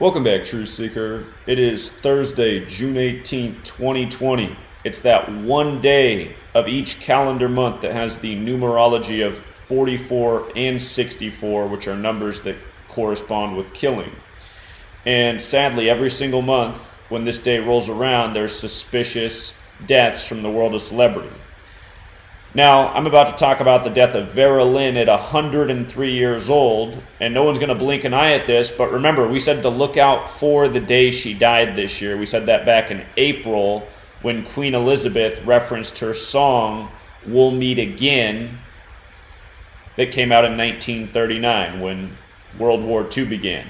Welcome back, Truth Seeker. It is Thursday, June 18th, 2020. It's that one day of each calendar month that has the numerology of 44 and 64, which are numbers that correspond with killing. And sadly, every single month when this day rolls around, there's suspicious deaths from the world of celebrity. Now, I'm about to talk about the death of Vera Lynn at 103 years old, and no one's going to blink an eye at this, but remember, we said to look out for the day she died this year. We said that back in April when Queen Elizabeth referenced her song, "We'll Meet Again," that came out in 1939 when World War II began.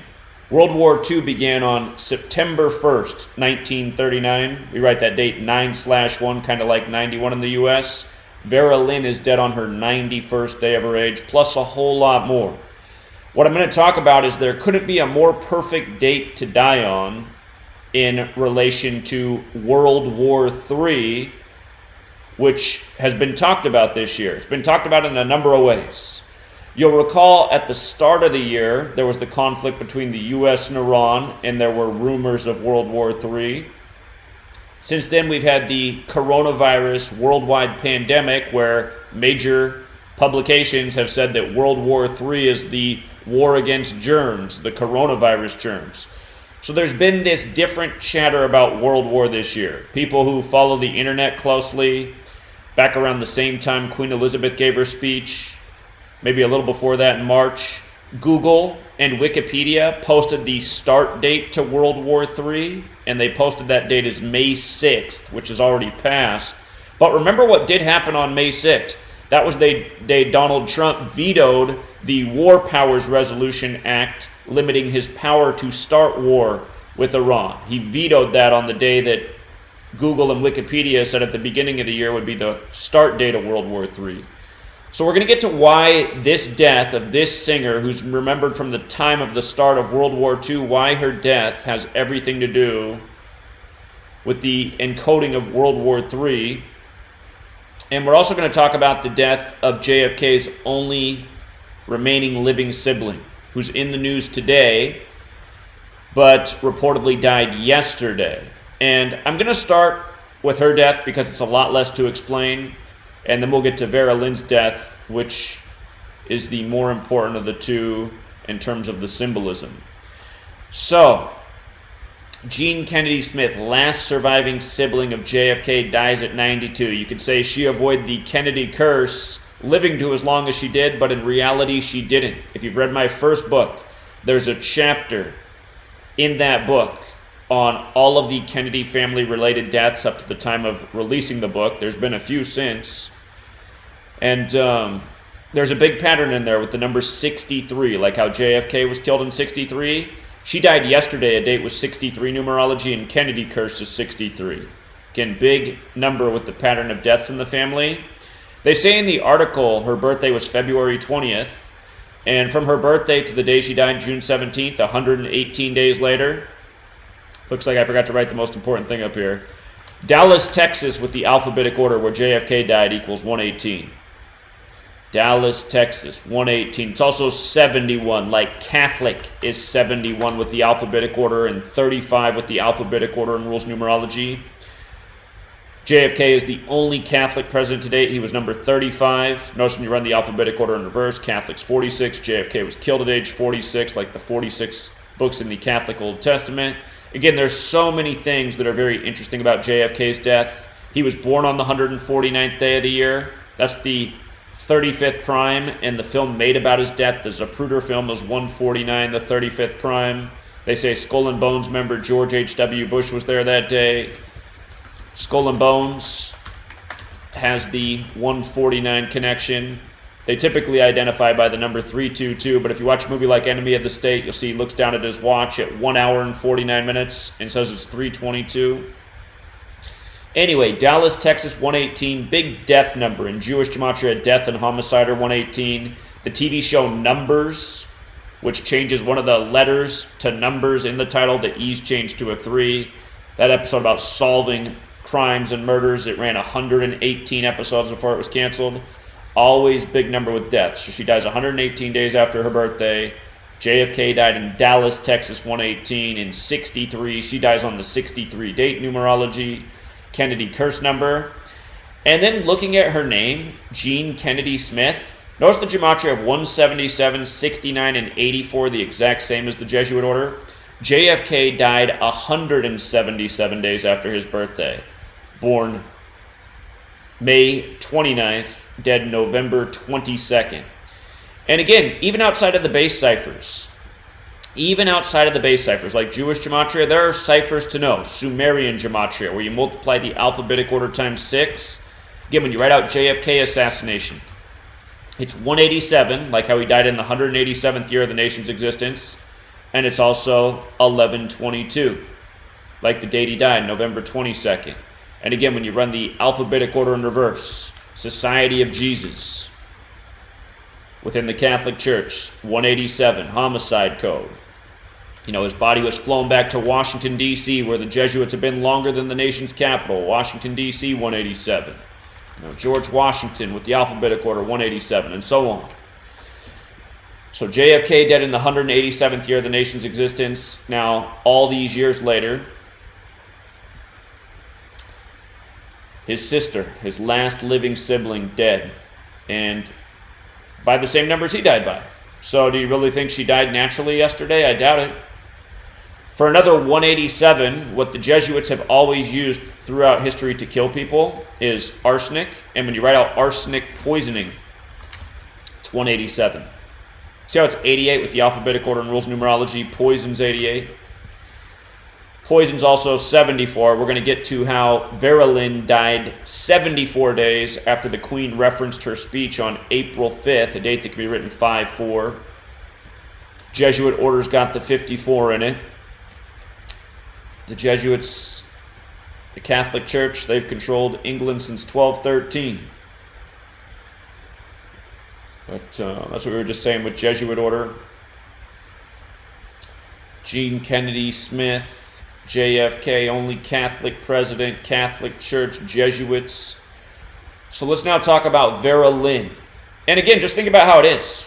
World War II began on September 1st, 1939. We write that date 9/1, kind of like 91 in the U.S., Vera Lynn is dead on her 91st day of her age, plus a whole lot more. What I'm going to talk about is there couldn't be a more perfect date to die on in relation to World War III, which has been talked about this year. It's been talked about in a number of ways. You'll recall at the start of the year, there was the conflict between the U.S. and Iran, and there were rumors of World War III. Since then, we've had the coronavirus worldwide pandemic where major publications have said that World War III is the war against germs, the coronavirus germs. So there's been this different chatter about World War this year. People who follow the internet closely, back around the same time Queen Elizabeth gave her speech, maybe a little before that in March, Google and Wikipedia posted the start date to World War III, and they posted that date as May 6th, which is already passed. But remember what did happen on May 6th. That was the day Donald Trump vetoed the War Powers Resolution Act, limiting his power to start war with Iran. He vetoed that on the day that Google and Wikipedia said at the beginning of the year would be the start date of World War III. So we're going to get to why this death of this singer, who's remembered from the time of the start of World War II, why her death has everything to do with the encoding of World War III. And we're also going to talk about the death of JFK's only remaining living sibling, who's in the news today, but reportedly died yesterday. And I'm going to start with her death because it's a lot less to explain. And then we'll get to Vera Lynn's death, which is the more important of the two in terms of the symbolism. So, Jean Kennedy Smith, last surviving sibling of JFK, dies at 92. You could say she avoided the Kennedy curse, living to as long as she did, but in reality she didn't. If you've read my first book, there's a chapter in that book on all of the Kennedy family-related deaths up to the time of releasing the book. There's been a few since. And there's a big pattern in there with the number 63, like how JFK was killed in 63. She died yesterday, a date with 63 numerology, and Kennedy curse is 63. Again, big number with the pattern of deaths in the family. They say in the article her birthday was February 20th, and from her birthday to the day she died, June 17th, 118 days later, looks like I forgot to write the most important thing up here. Dallas, Texas, with the alphabetic order where JFK died equals 118. Dallas, Texas, 118. It's also 71, like Catholic is 71 with the alphabetic order and 35 with the alphabetic order in rules numerology. JFK is the only Catholic president to date. He was number 35. Notice when you run the alphabetic order in reverse, Catholic's 46. JFK was killed at age 46, like the 46 books in the Catholic Old Testament. Again, there's so many things that are very interesting about JFK's death. He was born on the 149th day of the year. That's the 35th prime, and the film made about his death, the Zapruder film, was 149, the 35th prime. They say Skull and Bones member George H.W. Bush was there that day. Skull and Bones has the 149 connection. They typically identify by the number 322, but if you watch a movie like Enemy of the State, you'll see he looks down at his watch at 1 hour and 49 minutes and says it's 322. Anyway, Dallas, Texas, 118, big death number in Jewish Gematria, death and homicide are 118. The TV show Numbers, which changes one of the letters to numbers in the title, the E's changed to a 3. That episode about solving crimes and murders, it ran 118 episodes before it was canceled. Always big number with deaths. So she dies 118 days after her birthday. JFK died in Dallas, Texas, 118 in 63. She dies on the 63 date numerology. Kennedy curse number. And then looking at her name, Jean Kennedy Smith, notice the gematria of 177, 69, and 84, the exact same as the Jesuit order. JFK died 177 days after his birthday. Born May 29th, dead November 22nd. And again, even outside of the base ciphers, like Jewish gematria, there are ciphers to know. Sumerian gematria, where you multiply the alphabetic order times 6. Again, when you write out JFK assassination, it's 187, like how he died in the 187th year of the nation's existence. And it's also 1122, like the date he died, November 22nd. And again, when you run the alphabetic order in reverse, Society of Jesus, within the Catholic Church, 187, homicide code. You know, his body was flown back to Washington, D.C., where the Jesuits have been longer than the nation's capital. Washington, D.C., 187. You know, George Washington with the alphabetic order, 187, and so on. So JFK dead in the 187th year of the nation's existence. Now, all these years later, his sister, his last living sibling, dead. And by the same numbers he died by. So do you really think she died naturally yesterday? I doubt it. For another 187, what the Jesuits have always used throughout history to kill people is arsenic. And when you write out arsenic poisoning, it's 187. See how it's 88 with the alphabetic order and rules numerology? Poison's 88. Poison's also 74. We're going to get to how Vera Lynn died 74 days after the Queen referenced her speech on April 5th, a date that can be written 5-4. Jesuit orders got the 54 in it. The Jesuits, the Catholic Church, they've controlled England since 1213. But that's what we were just saying with Jesuit order. Jean Kennedy Smith, JFK, only Catholic president, Catholic Church, Jesuits. So let's now talk about Vera Lynn. And again, just think about how it is.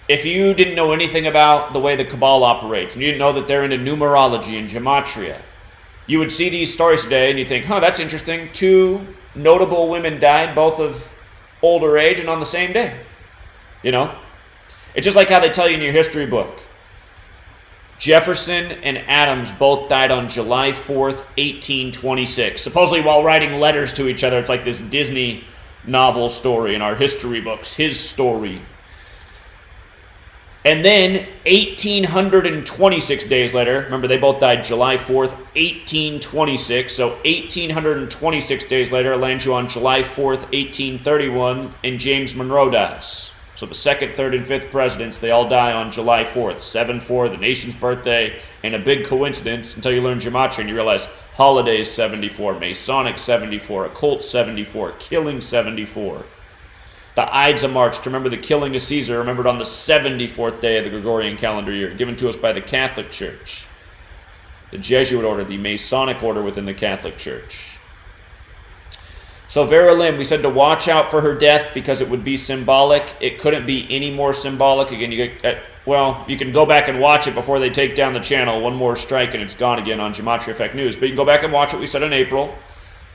If you didn't know anything about the way the Cabal operates, and you didn't know that they're into numerology and gematria, you would see these stories today and you think, huh, that's interesting. 2 notable women died, both of older age and on the same day. You know? It's just like how they tell you in your history book. Jefferson and Adams both died on July 4th, 1826. Supposedly while writing letters to each other. It's like this Disney novel story in our history books. His story. And then 1,826 days later, remember they both died July 4th, 1826. So 1,826 days later, it lands you on July 4th, 1831, and James Monroe dies. So the 2nd, 3rd, and 5th presidents, they all die on July 4th, 7-4, the nation's birthday, and a big coincidence until you learn gematria and you realize holidays 74, Masonic 74, occult 74, killing 74. The Ides of March, to remember the killing of Caesar, remembered on the 74th day of the Gregorian calendar year, given to us by the Catholic Church. The Jesuit order, the Masonic order within the Catholic Church. So Vera Lynn, we said to watch out for her death because it would be symbolic. It couldn't be any more symbolic. Again, you can go back and watch it before they take down the channel. One more strike and it's gone again on GematriaEffectNews. But you can go back and watch what we said in April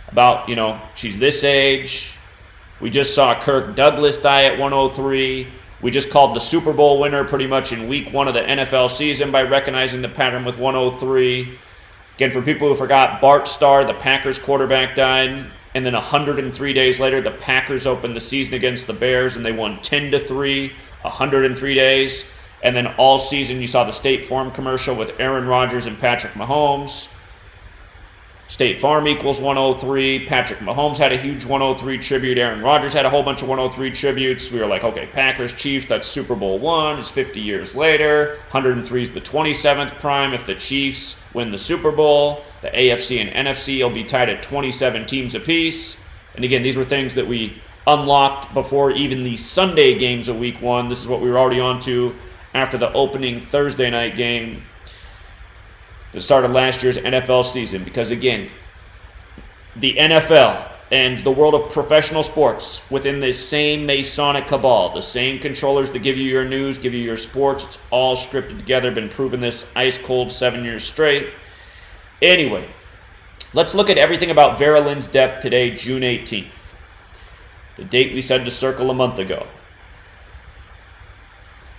about, you know, she's this age. We just saw Kirk Douglas die at 103. We just called the Super Bowl winner pretty much in week 1 of the NFL season by recognizing the pattern with 103. Again, for people who forgot, Bart Starr, the Packers quarterback, died. And then 103 days later, the Packers opened the season against the Bears, and they won 10-3, 103 days. And then all season, you saw the State Farm commercial with Aaron Rodgers and Patrick Mahomes. State Farm equals 103. Patrick Mahomes had a huge 103 tribute. Aaron Rodgers had a whole bunch of 103 tributes. We were like, okay, Packers, Chiefs, that's Super Bowl 1. It's 50 years later. 103 is the 27th prime if the Chiefs win the Super Bowl. The AFC and NFC will be tied at 27 teams apiece. And again, these were things that we unlocked before even the Sunday games of week 1. This is what we were already on to after the opening Thursday night game, the start of last year's NFL season. Because again, the NFL and the world of professional sports within this same Masonic cabal, the same controllers that give you your news, give you your sports. It's all scripted together, been proving this ice cold 7 years straight. Anyway, let's look at everything about Vera Lynn's death today, June 18th, the date we said to circle a month ago.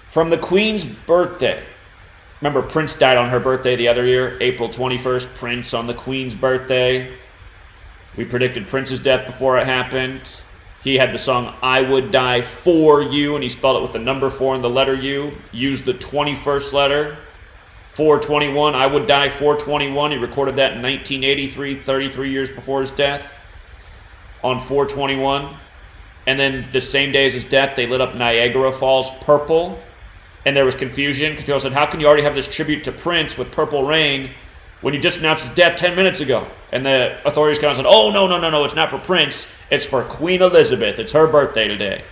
From the Queen's birthday. Remember, Prince died on her birthday the other year, April 21st, Prince on the Queen's birthday. We predicted Prince's death before it happened. He had the song I Would Die For You, and he spelled it with the number 4 and the letter U. Used the 21st letter, 421, I Would Die 421. He recorded that in 1983, 33 years before his death, on 421. And then the same day as his death, they lit up Niagara Falls purple. And there was confusion because people said, how can you already have this tribute to Prince with Purple Rain when you just announced his death 10 minutes ago? And the authorities kind of said, oh, no, it's not for Prince. It's for Queen Elizabeth. It's her birthday today.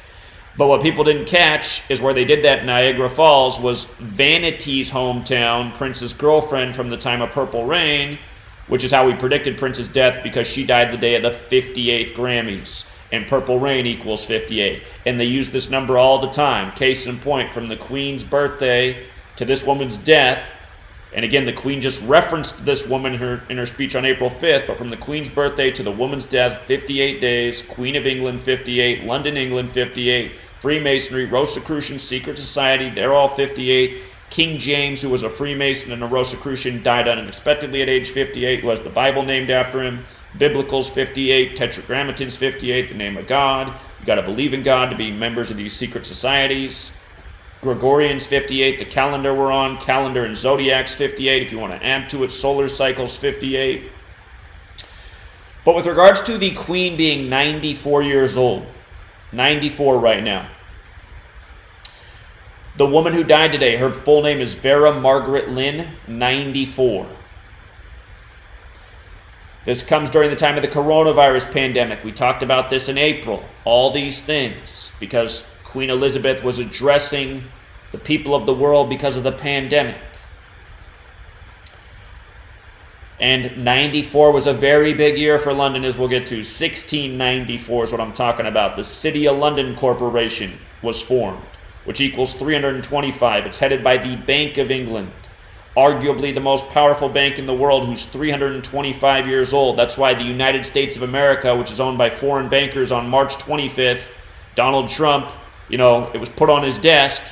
But what people didn't catch is where they did that in Niagara Falls was Vanity's hometown, Prince's girlfriend from the time of Purple Rain, which is how we predicted Prince's death because she died the day of the 58th Grammys. And Purple Rain equals 58. And they use this number all the time. Case in point, from the Queen's birthday to this woman's death. And again, the Queen just referenced this woman in her speech on April 5th. But from the Queen's birthday to the woman's death, 58 days. Queen of England, 58. London, England, 58. Freemasonry, Rosicrucian, Secret Society, they're all 58. King James, who was a Freemason and a Rosicrucian, died unexpectedly at age 58, who has the Bible named after him. Biblical's 58, Tetragrammaton's 58, the name of God. You got to believe in God to be members of these secret societies. Gregorian's 58, the calendar we're on. Calendar and Zodiac's 58, if you want to add to it. Solar cycle's 58. But with regards to the Queen being 94 years old, 94 right now. The woman who died today, her full name is Vera Margaret Lynn, 94. This comes during the time of the coronavirus pandemic. We talked about this in April. All these things because Queen Elizabeth was addressing the people of the world because of the pandemic. And 94 was a very big year for London, as we'll get to. 1694 is what I'm talking about. The City of London Corporation was formed, which equals 325. It's headed by the Bank of England. Arguably the most powerful bank in the world, who's 325 years old. That's why the United States of America, which is owned by foreign bankers, on March 25th, Donald Trump, it was put on his desk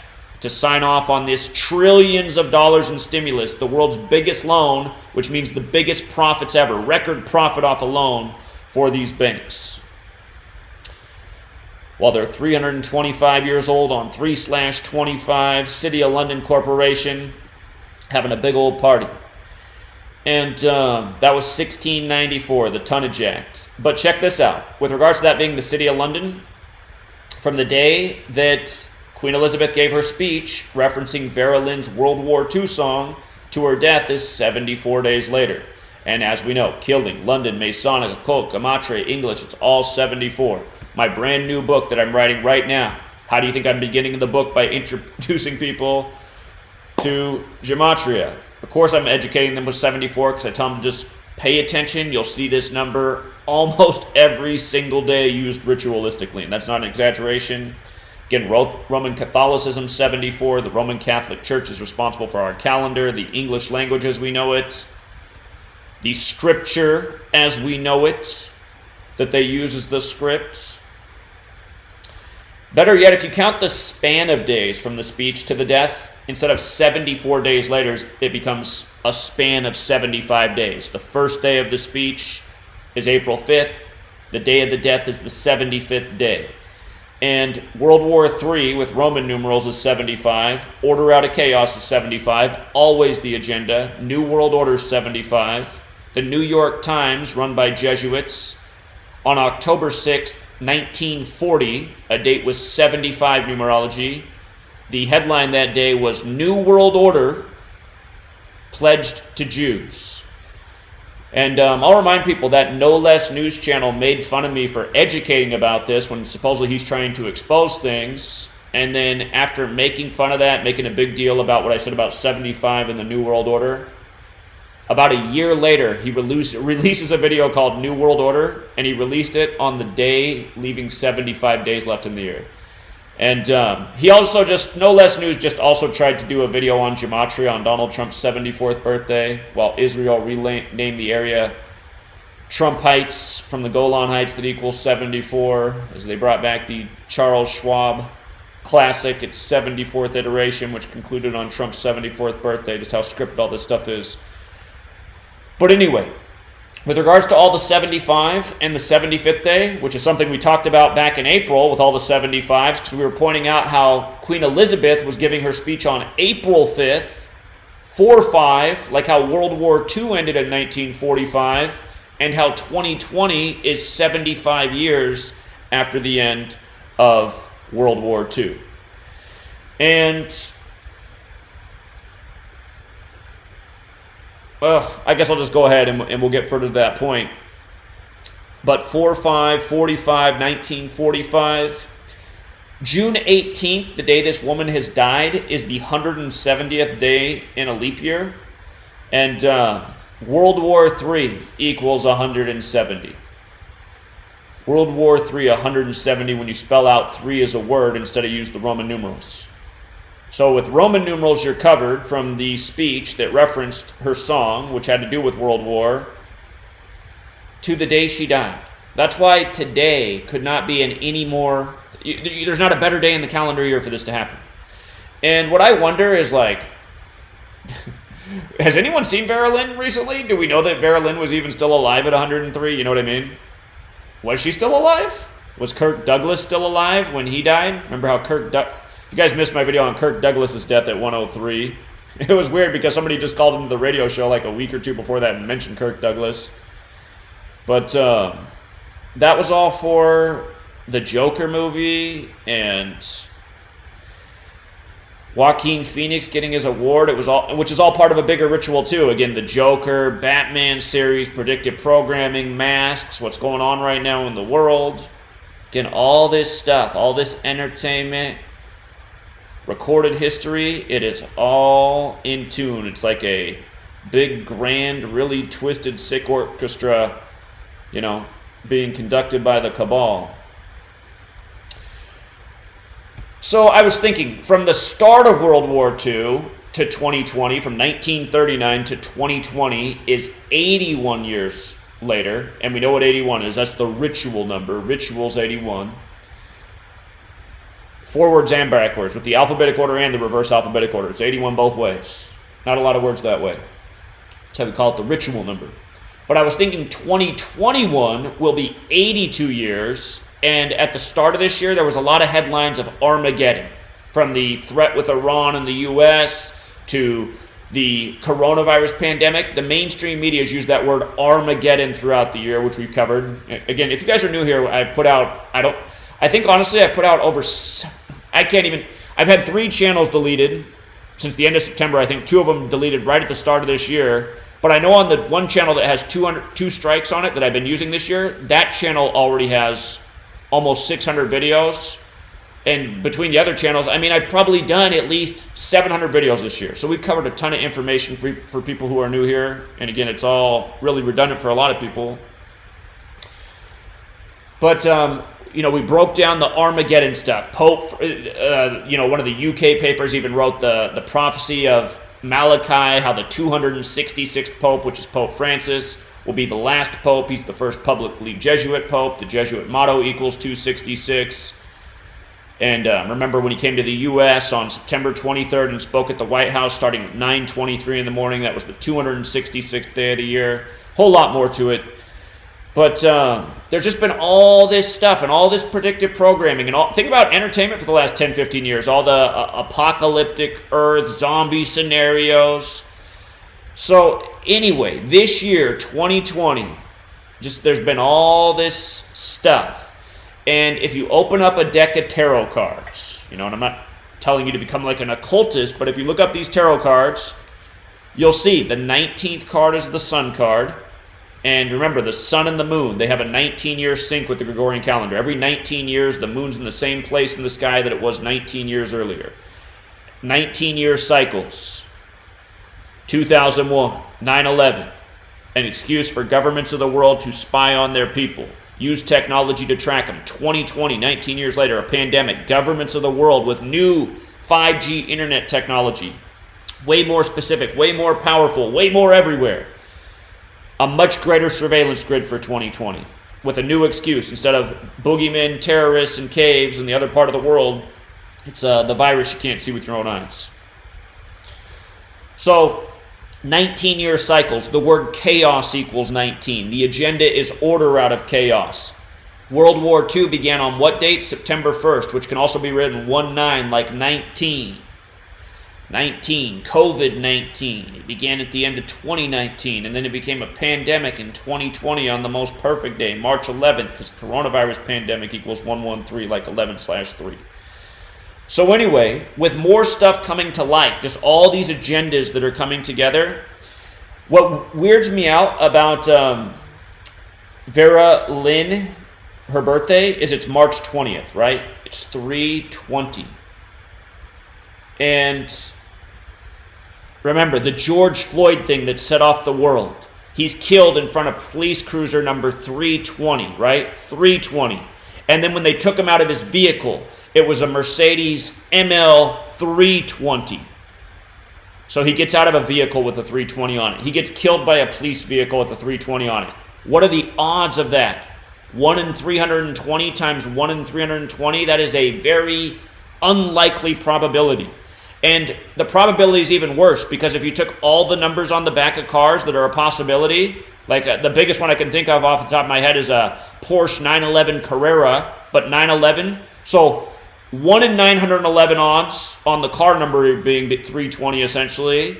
to sign off on this trillions of dollars in stimulus, the world's biggest loan, which means the biggest profits ever, record profit off a loan for these banks. While they're 325 years old on 3/25, City of London Corporation, having a big old party. And that was 1694, the Tonnage Act. But check this out. With regards to that being the City of London, from the day that Queen Elizabeth gave her speech referencing Vera Lynn's World War II song to her death is 74 days later. And as we know, Kilding, London, Masonic, Occult, Gematria, English, it's all 74. My brand new book that I'm writing right now. How do you think I'm beginning the book? By introducing people to Gematria. Of course, I'm educating them with 74 because I tell them to just pay attention. You'll see this number almost every single day used ritualistically, and that's not an exaggeration. Again, Roman Catholicism, 74. The Roman Catholic Church is responsible for our calendar, the English language as we know it, the scripture as we know it, that they use as the script. Better yet, if you count the span of days from the speech to the death, instead of 74 days later, it becomes a span of 75 days. The first day of the speech is April 5th. The day of the death is the 75th day. And World War III with Roman numerals is 75. Order out of chaos is 75. Always the agenda. New World Order is 75. The New York Times, run by Jesuits, on October 6th, 1940, a date with 75 numerology. The headline that day was New World Order Pledged to Jews. And I'll remind people that No Less News Channel made fun of me for educating about this when supposedly he's trying to expose things. And then after making fun of that, making a big deal about what I said about 75 and the New World Order, About a year later, he releases a video called New World Order, and he released it on the day, leaving 75 days left in the year. And he also just, no less news, just also tried to do a video on Gematria on Donald Trump's 74th birthday, while Israel renamed the area Trump Heights from the Golan Heights that equals 74, as they brought back the Charles Schwab Classic, its 74th iteration, which concluded on Trump's 74th birthday, just how scripted all this stuff is. But anyway, with regards to all the 75 and the 75th day, which is something we talked about back in April with all the 75s, because we were pointing out how Queen Elizabeth was giving her speech on April 5th, 4-5, like how World War II ended in 1945, and how 2020 is 75 years after the end of World War II. And well, I guess I'll just go ahead and we'll get further to that point. But 4-5, 45, 1945. June 18th, the day this woman has died, is the 170th day in a leap year. And World War III equals 170. World War III, 170, when you spell out 3 as a word instead of use the Roman numerals. So with Roman numerals, you're covered from the speech that referenced her song, which had to do with World War, to the day she died. That's why today could not be an any more, there's not a better day in the calendar year for this to happen. And what I wonder is, like, has anyone seen Vera Lynn recently? Do we know that Vera Lynn was even still alive at 103? You know what I mean? Was she still alive? Was Kirk Douglas still alive when he died? Remember how you guys missed my video on Kirk Douglas's death at 103. It was weird because somebody just called into the radio show like a week or two before that and mentioned Kirk Douglas. But that was all for the Joker movie and Joaquin Phoenix getting his award. It was all, which is all part of a bigger ritual too. Again, the Joker, Batman series, predictive programming, masks, what's going on right now in the world. Again, all this stuff, all this entertainment, recorded history, it is all in tune. It's like a big, grand, really twisted, sick orchestra, you know, being conducted by the cabal. So I was thinking, from the start of World War II to 2020, from 1939 to 2020 is 81 years later, and we know what 81 is. That's the ritual number. Ritual's 81. Forwards and backwards, with the alphabetic order and the reverse alphabetic order. It's 81 both ways. Not a lot of words that way. That's how we call it the ritual number. But I was thinking 2021 will be 82 years, and at the start of this year, there was a lot of headlines of Armageddon, from the threat with Iran and the U.S. to the coronavirus pandemic. The mainstream media has used that word Armageddon throughout the year, which we've covered. Again, if you guys are new here, I put out, I think honestly I've put out over, I've had 3 channels deleted since the end of September. I think 2 of them deleted right at the start of this year. But I know on the one channel that has 2 strikes on it that I've been using this year, that channel already has almost 600 videos. And between the other channels, I mean, I've probably done at least 700 videos this year. So we've covered a ton of information for people who are new here. And again, it's all really redundant for a lot of people. But, you know, we broke down the Armageddon stuff. Pope, you know, one of the UK papers even wrote the prophecy of Malachi, how the 266th Pope, which is Pope Francis, will be the last Pope. He's the first publicly Jesuit Pope. The Jesuit motto equals 266. And remember when he came to the U.S. on September 23rd and spoke at the White House starting at 9:23 in the morning. That was the 266th day of the year. Whole lot more to it. But there's just been all this stuff and all this predictive programming. And think about entertainment for the last 10, 15 years. All the apocalyptic Earth, zombie scenarios. So anyway, this year, 2020, there's been all this stuff. And if you open up a deck of tarot cards, you know, and I'm not telling you to become like an occultist, but if you look up these tarot cards, you'll see the 19th card is the sun card. And remember, the sun and the moon, they have a 19-year sync with the Gregorian calendar. Every 19 years, the moon's in the same place in the sky that it was 19 years earlier. 19-year cycles. 2001, 9/11, an excuse for governments of the world to spy on their people. Use technology to track them. 2020, 19 years later, a pandemic. Governments of the world with new 5G internet technology. Way more specific, way more powerful, way more everywhere. A much greater surveillance grid for 2020 with a new excuse. Instead of boogeymen, terrorists, and caves in the other part of the world, it's the virus you can't see with your own eyes. So, 19-year cycles. The word chaos equals 19. The agenda is order out of chaos. World War II began on what date? September 1st, which can also be written 1-9, like 19. 19, COVID-19. It began at the end of 2019, and then it became a pandemic in 2020 on the most perfect day, March 11th, because coronavirus pandemic equals 113, like 11/3. So anyway, with more stuff coming to light, just all these agendas that are coming together, what weirds me out about Vera Lynn, her birthday, is it's March 20th, right? It's 3/20. And remember, the George Floyd thing that set off the world. He's killed in front of police cruiser number 320, right? 320. And then when they took him out of his vehicle, it was a Mercedes ML 320. So he gets out of a vehicle with a 320 on it. He gets killed by a police vehicle with a 320 on it. What are the odds of that? 1 in 320 times 1 in 320? That is a very unlikely probability. And the probability is even worse because if you took all the numbers on the back of cars that are a possibility, like the biggest one I can think of off the top of my head is a Porsche 911 Carrera, but 911. So 1 in 911 odds on the car number being 320 essentially.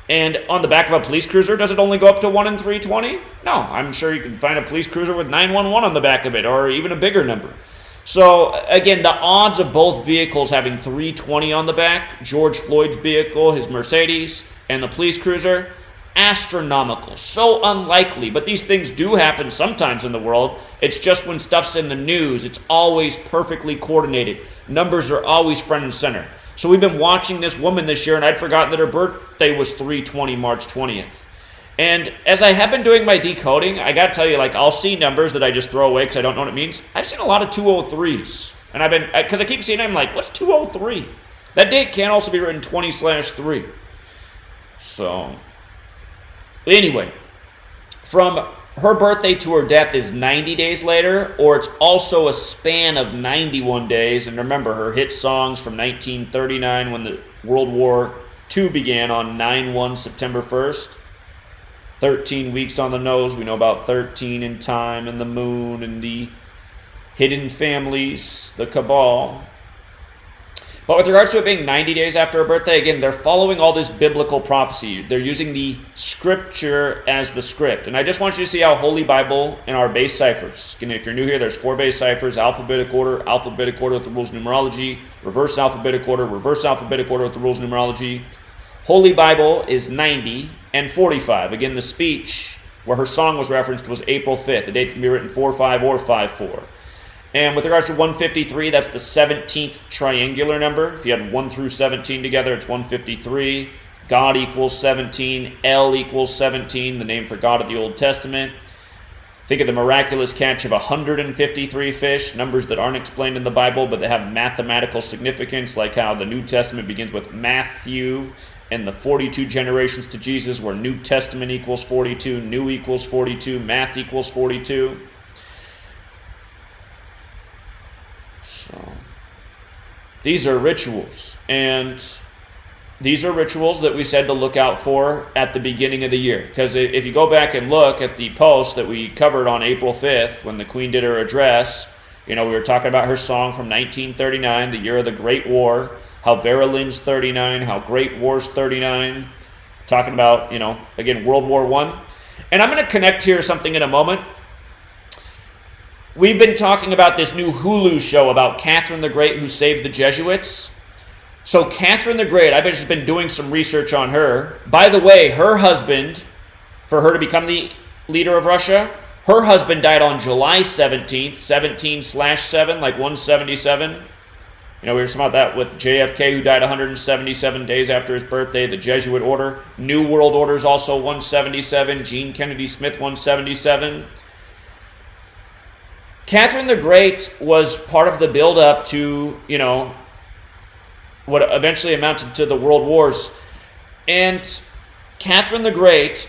And on the back of a police cruiser, does it only go up to 1 in 320? No, I'm sure you can find a police cruiser with 911 on the back of it or even a bigger number. So again, the odds of both vehicles having 320 on the back, George Floyd's vehicle, his Mercedes, and the police cruiser, astronomical, so unlikely. But these things do happen sometimes in the world. It's just when stuff's in the news, it's always perfectly coordinated. Numbers are always front and center. So we've been watching this woman this year, and I'd forgotten that her birthday was 3/20, March 20th. And as I have been doing my decoding, I got to tell you, like, I'll see numbers that I just throw away because I don't know what it means. I've seen a lot of 203s. And because I keep seeing them, I'm like, what's 203? That date can also be written 20/3. So, anyway, from her birthday to her death is 90 days later, or it's also a span of 91 days. And remember, her hit songs from 1939 when the World War II began on 9/1, September 1st. 13 weeks on the nose. We know about 13 in time and the moon and the hidden families, the cabal. But with regards to it being 90 days after her birthday, again, they're following all this biblical prophecy. They're using the scripture as the script. And I just want you to see how Holy Bible and our base ciphers. Again, if you're new here, there's 4 base ciphers: alphabetic order with the rules of numerology, reverse alphabetic order with the rules of numerology. Holy Bible is 90 and 45. Again, the speech where her song was referenced was April 5th. The date can be written 4/5 or 5/4. And with regards to 153, that's the 17th triangular number. If you had 1 through 17 together, it's 153. God equals 17. El equals 17, the name for God of the Old Testament. Think of the miraculous catch of 153 fish, numbers that aren't explained in the Bible, but that have mathematical significance, like how the New Testament begins with Matthew and the 42 generations to Jesus, where New Testament equals 42, New equals 42, Math equals 42. So, these are rituals, and these are rituals that we said to look out for at the beginning of the year. Because if you go back and look at the post that we covered on April 5th, when the Queen did her address, we were talking about her song from 1939, the year of the Great War, how Vera Lynn's 39, how Great War's 39, talking about, again, World War I. And I'm going to connect here something in a moment. We've been talking about this new Hulu show about Catherine the Great who saved the Jesuits. So Catherine the Great, I've just been doing some research on her. By the way, her husband, for her to become the leader of Russia, her husband died on July 17th, 17/7, like 177. You know, we were talking about that with JFK, who died 177 days after his birthday. The Jesuit order. New World Order is also 177. Gene Kennedy Smith, 177. Catherine the Great was part of the build-up to, you know, what eventually amounted to the World Wars. And Catherine the Great,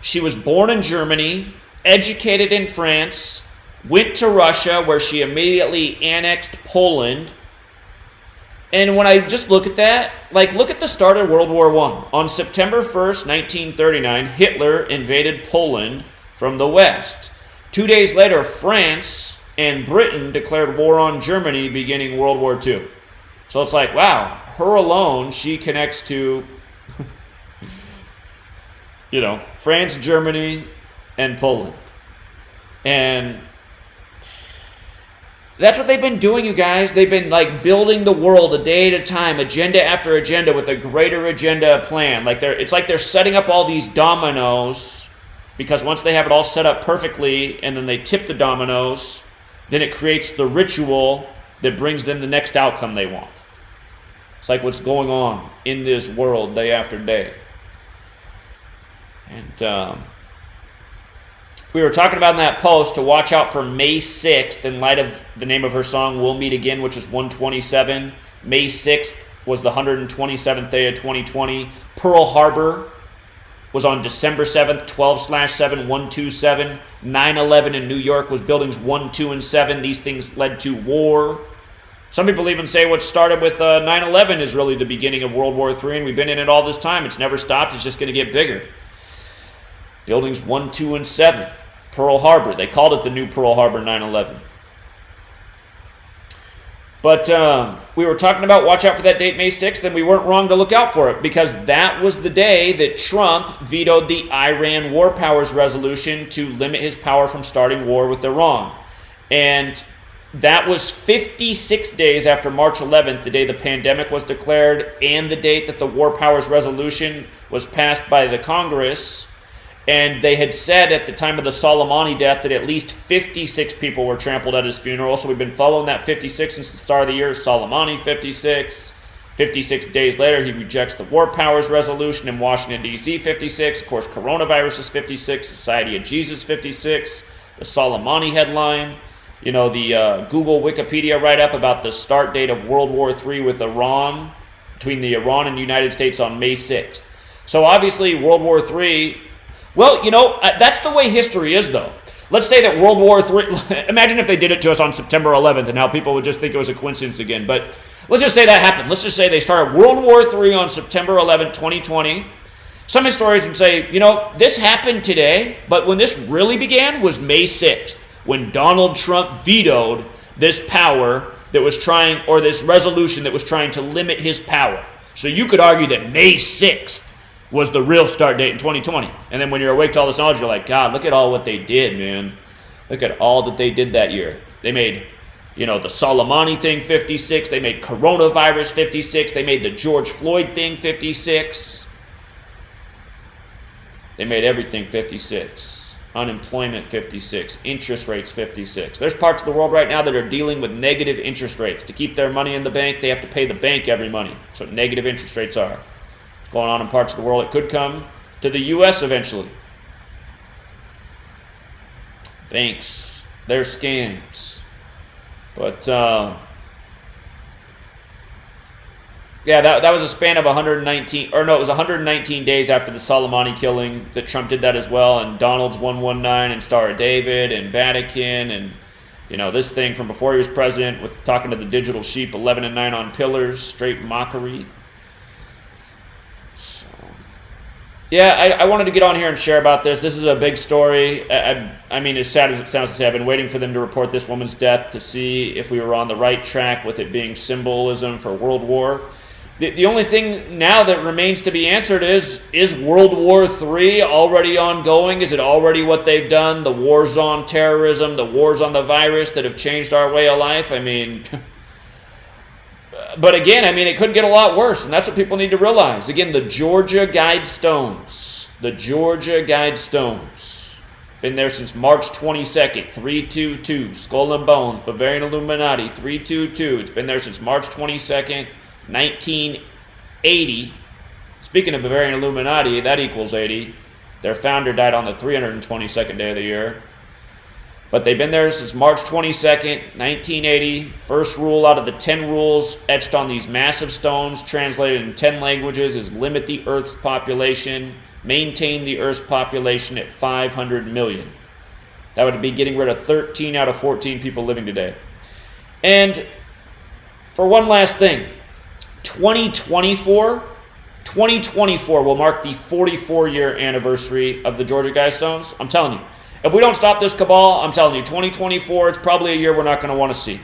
she was born in Germany, educated in France, went to Russia, where she immediately annexed Poland. And when I just look at that, like, look at the start of World War I. On September 1st, 1939, Hitler invaded Poland from the west. 2 days later, France and Britain declared war on Germany, beginning World War II. So it's like, wow, her alone, she connects to, you know, France, Germany, and Poland. And that's what they've been doing, you guys. They've been like building the world a day at a time, agenda after agenda, with a greater agenda plan. Like it's like they're setting up all these dominoes, because once they have it all set up perfectly and then they tip the dominoes, then it creates the ritual that brings them the next outcome they want. It's like what's going on in this world day after day. And we were talking about in that post to watch out for May 6th in light of the name of her song, We'll Meet Again, which is 127. May 6th was the 127th day of 2020. Pearl Harbor was on December 7th, 12/7, 127. 9/11 in New York was buildings 1, 2, and 7. These things led to war. Some people even say what started with 9/11 is really the beginning of World War III, and we've been in it all this time. It's never stopped. It's just going to get bigger. Buildings 1, 2, and 7. Pearl Harbor. They called it the new Pearl Harbor 9/11. But we were talking about watch out for that date, May 6th, and we weren't wrong to look out for it, because that was the day that Trump vetoed the Iran War Powers Resolution to limit his power from starting war with Iran. And that was 56 days after March 11th, the day the pandemic was declared, and the date that the War Powers Resolution was passed by the Congress. And they had said at the time of the Soleimani death that at least 56 people were trampled at his funeral. So we've been following that 56 since the start of the year. Soleimani, 56. 56 days later, he rejects the War Powers Resolution in Washington, D.C., 56. Of course, coronavirus is 56. Society of Jesus, 56. The Soleimani headline. You know, the Google Wikipedia write-up about the start date of World War III with Iran, between the Iran and the United States on May 6th. So obviously, World War III... Well, you know, that's the way history is, though. Let's say that World War III... Imagine if they did it to us on September 11th, and now people would just think it was a coincidence again. But let's just say that happened. Let's just say they started World War III on September 11th, 2020. Some historians would say, you know, this happened today, but when this really began was May 6th, when Donald Trump vetoed this power that was trying, or this resolution that was trying to limit his power. So you could argue that May 6th was the real start date in 2020. And then when you're awake to all this knowledge, you're like, God, look at all what they did, man. Look at all that they did that year. They made, you know, the Soleimani thing 56. They made coronavirus 56. They made the George Floyd thing 56. They made everything 56. Unemployment 56. Interest rates 56. There's parts of the world right now that are dealing with negative interest rates. To keep their money in the bank, they have to pay the bank every money. That's what negative interest rates are. Going on in parts of the world. It could come to the U.S. eventually. Banks, they're scams. But, yeah, that was a span of 119, or no, it was 119 days after the Soleimani killing that Trump did that as well, and Donald's 119, and Star of David, and Vatican, and, you know, this thing from before he was president with talking to the digital sheep, 11 and 9 on pillars, straight mockery. Yeah, I wanted to get on here and share about this. This is a big story. I mean, as sad as it sounds to say, I've been waiting for them to report this woman's death to see if we were on the right track with it being symbolism for World War. The only thing now that remains to be answered is World War III already ongoing? Is it already what they've done? The wars on terrorism, the wars on the virus that have changed our way of life? I mean... But again, I mean, it could get a lot worse, and that's what people need to realize. Again, the Georgia Guidestones. The Georgia Guidestones. Been there since March 22nd, 322. Skull and Bones, Bavarian Illuminati, 322. It's been there since March 22nd, 1980. Speaking of Bavarian Illuminati, that equals 80. Their founder died on the 322nd day of the year. But they've been there since March 22nd, 1980. First rule out of the 10 rules etched on these massive stones, translated in 10 languages, is limit the Earth's population, maintain the Earth's population at 500 million. That would be getting rid of 13 out of 14 people living today. And for one last thing, 2024 will mark the 44-year anniversary of the Georgia Guidestones. I'm telling you, if we don't stop this cabal, I'm telling you, 2024, it's probably a year we're not going to want to see.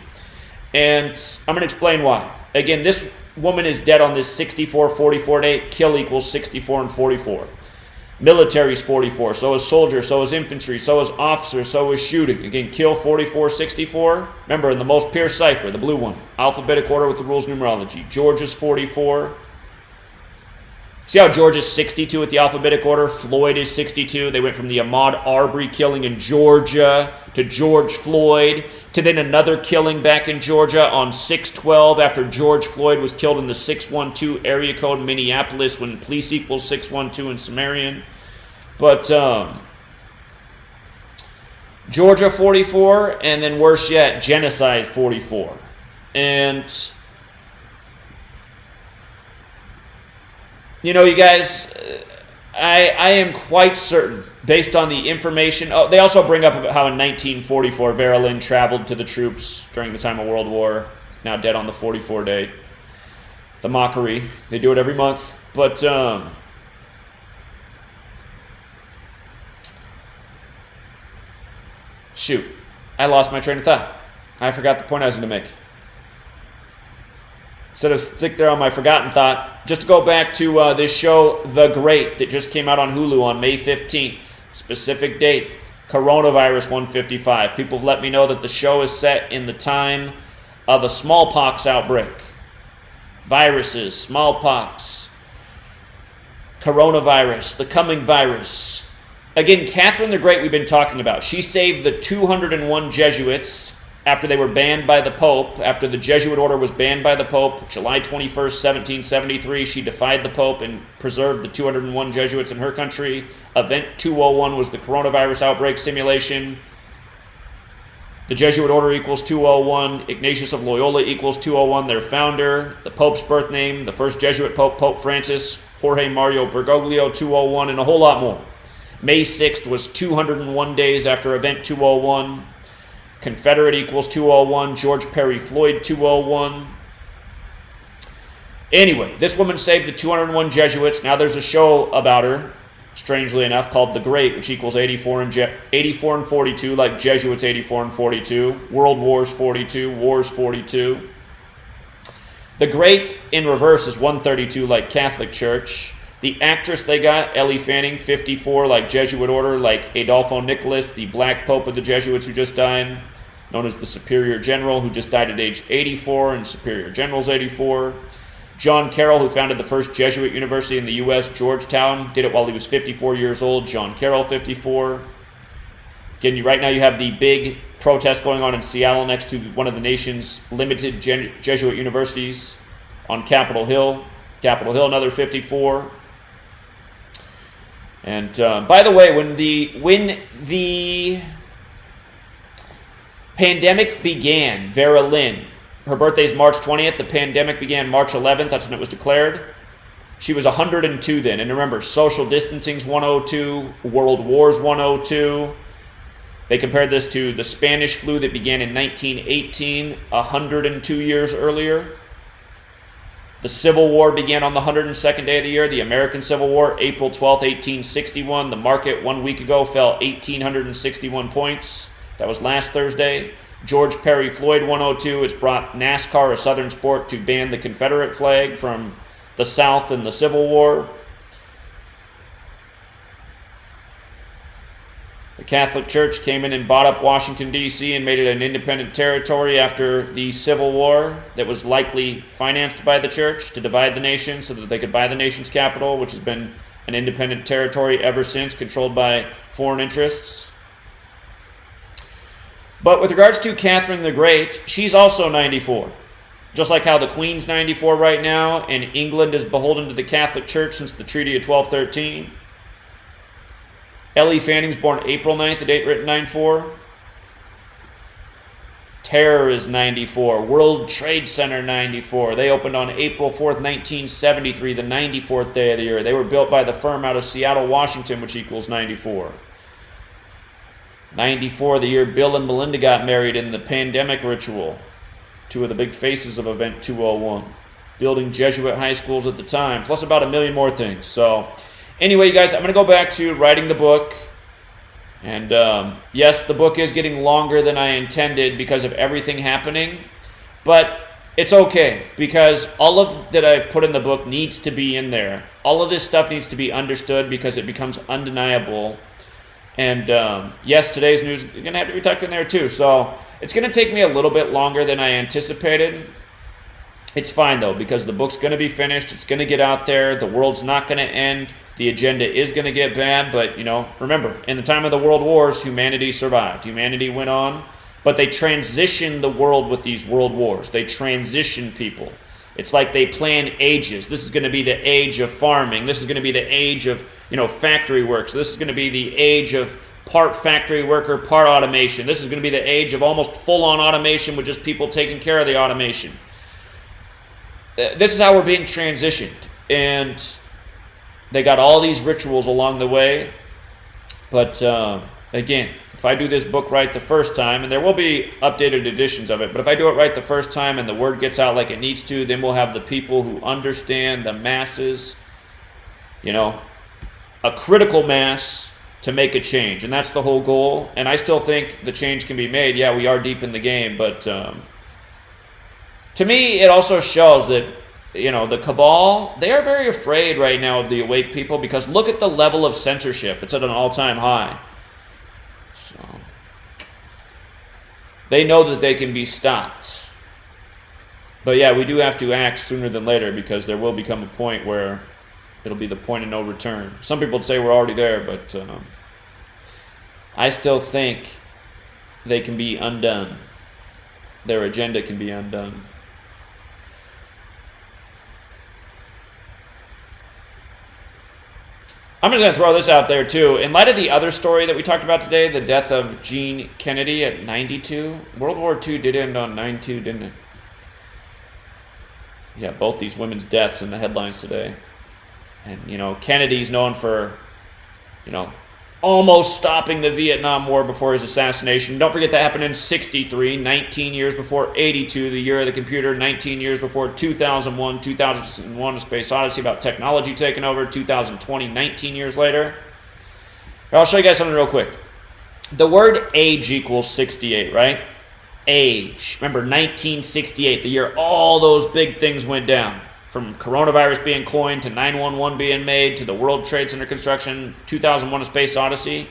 And I'm going to explain why. Again, this woman is dead on this 64-44 date. Kill equals 64 and 44. Military's 44. So is soldier. So is infantry. So is officer. So is shooting. Again, kill 44-64. Remember, in the most pure cipher, the blue one, alphabetic order with the rules numerology. Georgia's 44. See how George is 62 at the alphabetic order? Floyd is 62. They went from the Ahmaud Arbery killing in Georgia to George Floyd to then another killing back in Georgia on 6/12 after George Floyd was killed in the 612 area code in Minneapolis when police equals 612 in Sumerian. But Georgia 44, and then worse yet, genocide 44. And you know, you guys, I am quite certain, based on the information. Oh, they also bring up how in 1944, Vera, Lynn traveled to the troops during the time of World War, now dead on the 44 day. The mockery. They do it every month. But, shoot, I lost my train of thought. I forgot the point I was going to make. Instead of stick there on my forgotten thought, just to go back to this show, The Great, that just came out on Hulu on May 15th. Specific date, Coronavirus 155. People have let me know that the show is set in the time of a smallpox outbreak. Viruses, smallpox, coronavirus, the coming virus. Again, Catherine the Great we've been talking about. She saved the 201 Jesuits after they were banned by the Pope, after the Jesuit order was banned by the Pope, July 21st, 1773, she defied the Pope and preserved the 201 Jesuits in her country. Event 201 was the coronavirus outbreak simulation. The Jesuit order equals 201. Ignatius of Loyola equals 201, their founder. The Pope's birth name, the first Jesuit Pope, Pope Francis, Jorge Mario Bergoglio, 201, and a whole lot more. May 6th was 201 days after Event 201. Confederate equals 201. George Perry Floyd 201. Anyway, this woman saved the 201 Jesuits. Now there's a show about her, strangely enough, called The Great, which equals 84 and 42, like Jesuits 84 and 42. World Wars 42. Wars 42. The Great in reverse is 132, like Catholic Church. The actress they got, Ellie Fanning, 54, like Jesuit order, like Adolfo Nicholas, the Black Pope of the Jesuits who just died, known as the Superior General, who just died at age 84, and Superior General's 84. John Carroll, who founded the first Jesuit university in the U.S., Georgetown, did it while he was 54 years old. John Carroll, 54. Again, right now you have the big protest going on in Seattle next to one of the nation's limited Jesuit universities on Capitol Hill. Capitol Hill, another 54. And by the way, when the pandemic began, Vera Lynn, her birthday is March 20th. The pandemic began March 11th. That's when it was declared. She was 102 then. And remember, social distancing's 102, World War's 102. They compared this to the Spanish flu that began in 1918, 102 years earlier. The Civil War began on the 102nd day of the year. The American Civil War, April 12th, 1861. The market 1 week ago fell 1,861 points. That was last Thursday. George Perry Floyd, 102. It's brought NASCAR, a Southern sport, to ban the Confederate flag from the South in the Civil War. The Catholic Church came in and bought up Washington, D.C. and made it an independent territory after the Civil War that was likely financed by the church to divide the nation so that they could buy the nation's capital, which has been an independent territory ever since, controlled by foreign interests. But with regards to Catherine the Great, she's also 94. Just like how the Queen's 94 right now, and England is beholden to the Catholic Church since the Treaty of 1213. Ellie Fanning's born April 9th, the date written 94. Terror is 94. World Trade Center 94. They opened on April 4th, 1973, the 94th day of the year. They were built by the firm out of Seattle, Washington, which equals 94. 94, the year Bill and Melinda got married in the pandemic ritual. Two of the big faces of Event 201. Building Jesuit high schools at the time, plus about a million more things. So, anyway, you guys, I'm going to go back to writing the book. And yes, the book is getting longer than I intended because of everything happening. But it's okay, because all of that I've put in the book needs to be in there. All of this stuff needs to be understood because it becomes undeniable. And yes, today's news is going to have to be tucked in there too. So it's going to take me a little bit longer than I anticipated. It's fine though, because the book's going to be finished. It's going to get out there. The world's not going to end. The agenda is going to get bad. But, you know, remember, in the time of the world wars, humanity survived. Humanity went on. But they transitioned the world with these world wars. They transitioned people. It's like they plan ages. This is going to be the age of farming. This is going to be the age of, you know, factory work. So this is going to be the age of part factory worker, part automation. This is going to be the age of almost full-on automation with just people taking care of the automation. This is how we're being transitioned. And they got all these rituals along the way. But again, if I do this book right the first time, and there will be updated editions of it, but if I do it right the first time and the word gets out like it needs to, then we'll have the people who understand, the masses, you know, a critical mass to make a change. And that's the whole goal. And I still think the change can be made. Yeah, we are deep in the game, but to me, it also shows that, you know, the cabal, they are very afraid right now of the awake people, because look at the level of censorship. It's at an all-time high. So they know that they can be stopped. But yeah, we do have to act sooner than later, because there will become a point where it'll be the point of no return. Some people would say we're already there, but I still think they can be undone. Their agenda can be undone. I'm just going to throw this out there too. In light of the other story that we talked about today, the death of Jean Kennedy at 92, World War II did end on 9/2, didn't it? Yeah, both these women's deaths in the headlines today. And, you know, Kennedy's known for, you know, almost stopping the Vietnam War before his assassination. Don't forget that happened in 63, 19 years before 82, the year of the computer, 19 years before 2001, 2001 A Space Odyssey, about technology taking over, 2020, 19 years later. I'll show you guys something real quick. The word age equals 68, right? Age. Remember, 1968, the year all those big things went down. From coronavirus being coined, to 9/11 being made, to the World Trade Center construction, 2001 A Space Odyssey.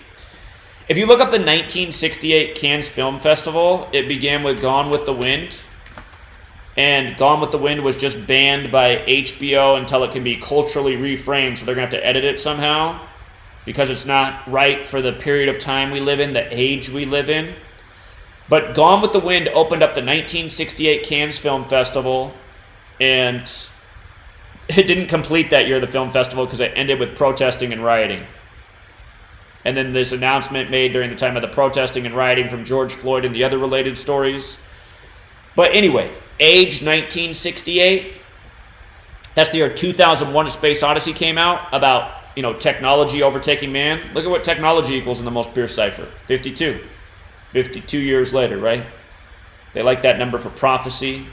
If you look up the 1968 Cannes Film Festival, it began with Gone with the Wind. And Gone with the Wind was just banned by HBO until it can be culturally reframed, so they're going to have to edit it somehow, because it's not right for the period of time we live in, the age we live in. But Gone with the Wind opened up the 1968 Cannes Film Festival, and it didn't complete that year, the film festival, because it ended with protesting and rioting. And then this announcement made during the time of the protesting and rioting from George Floyd and the other related stories. But anyway, age 1968. That's the year 2001 A Space Odyssey came out, about, you know, technology overtaking man. Look at what technology equals in the most pure cipher. 52. 52 years later, right? They like that number for prophecy.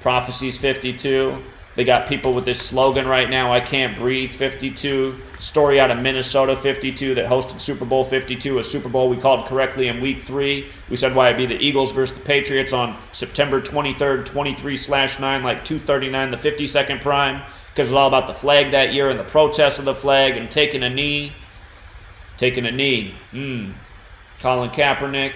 Prophecy's 52. They got people with this slogan right now, I can't breathe, 52. Story out of Minnesota, 52, that hosted Super Bowl 52, a Super Bowl we called correctly in week 3. We said why it'd be the Eagles versus the Patriots on September 23rd, 23/9, like 2:39, the 52nd prime, because it was all about the flag that year and the protests of the flag and taking a knee. Taking a knee. Colin Kaepernick.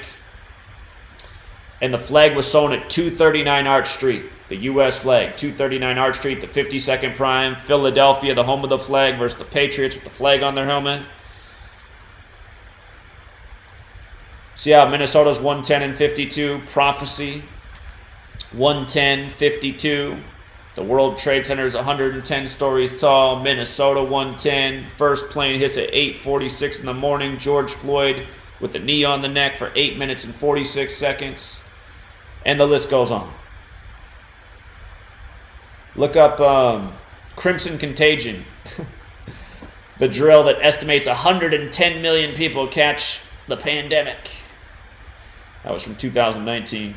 And the flag was sewn at 239 Arch Street, the U.S. flag. 239 Arch Street, the 52nd prime. Philadelphia, the home of the flag, versus the Patriots with the flag on their helmet. So yeah, Minnesota's 110 and 52. Prophecy, 110, 52. The World Trade Center is 110 stories tall. Minnesota 110. First plane hits at 8:46 in the morning. George Floyd with a knee on the neck for 8 minutes and 46 seconds. And the list goes on. Look up Crimson Contagion. The drill that estimates 110 million people catch the pandemic. That was from 2019.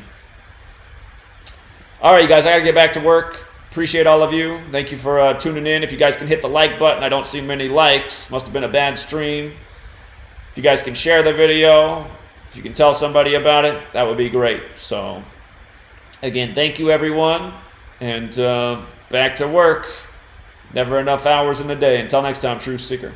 All right, you guys, I got to get back to work. Appreciate all of you. Thank you for tuning in. If you guys can hit the like button, I don't see many likes. Must have been a bad stream. If you guys can share the video, if you can tell somebody about it, that would be great. So, again, thank you, everyone. And back to work. Never enough hours in a day. Until next time, Truth Seeker.